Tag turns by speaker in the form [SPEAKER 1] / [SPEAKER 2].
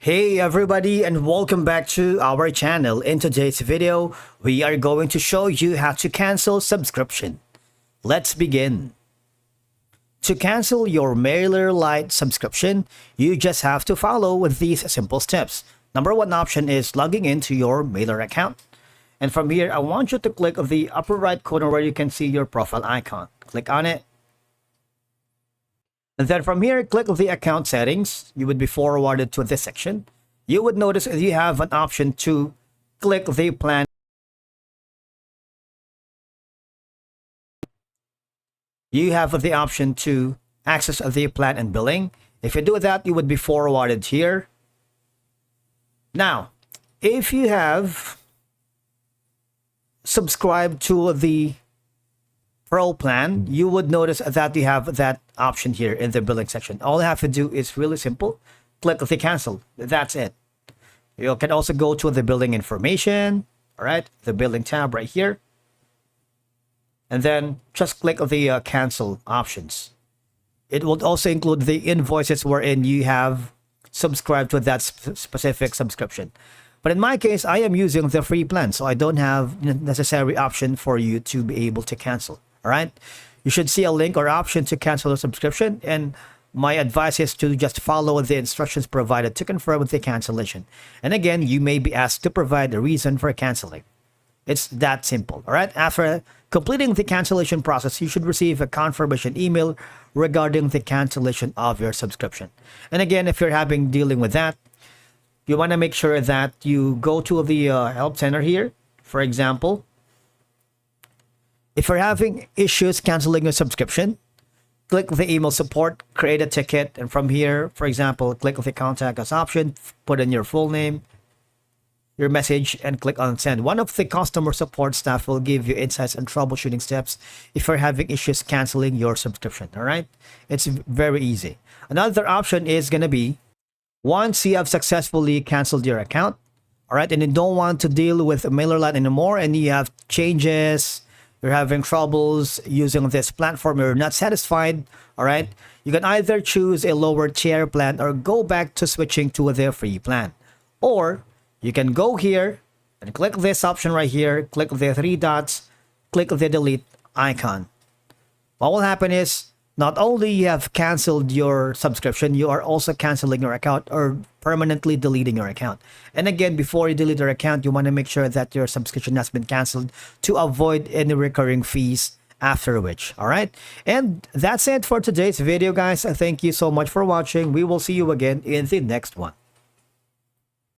[SPEAKER 1] Hey everybody, and welcome back to our channel. In today's video, we are going to show you how to cancel subscription. Let's begin. To cancel your Mailerlite subscription, you just have to follow these simple steps. Number one option is logging into your Mailer account. And from here, I want you to click on the upper right corner where you can see your profile icon. Click on it. And then from here, click on the account settings. You would be forwarded to this section. You would notice you have an option to click the plan. You have the option to access the plan and billing. If you do that, you would be forwarded here. Now, if you have subscribed to the Pro plan, you would notice that you have that option here in the billing section. All you have to do is really simple. Click the cancel. That's it. You can also go to the billing information. All right, the billing tab right here. And then just click on the cancel options. It will also include the invoices wherein you have subscribed to that specific subscription. But in my case, I am using the free plan, so I don't have necessary option for you to be able to cancel. All right, you should see a link or option to cancel a subscription, and my advice is to just follow the instructions provided to confirm the cancellation. And again, you may be asked to provide a reason for canceling. It's that simple. All right, after completing the cancellation process, you should receive a confirmation email regarding the cancellation of your subscription. And again, if you're dealing with that, you want to make sure that you go to the help center here. For example, if you're having issues canceling your subscription, click the email support, create a ticket, and from here, for example, click the contact us option, put in your full name, your message, and click on send. One of the customer support staff will give you insights and troubleshooting steps if you're having issues canceling your subscription. All right, it's very easy. Another option is going to be once you have successfully canceled your account, all right, and you don't want to deal with Mailerlite anymore, and you have changes, you're having troubles using this platform, you're not satisfied, all right, you can either choose a lower tier plan or go back to switching to their free plan. Or you can go here and click this option right here, click the three dots, click the delete icon. What will happen is not only you have canceled your subscription, you are also canceling your account or permanently deleting your account. And again, before you delete your account, you want to make sure that your subscription has been canceled to avoid any recurring fees after which. All right. And that's it for today's video, guys. Thank you so much for watching. We will see you again in the next one.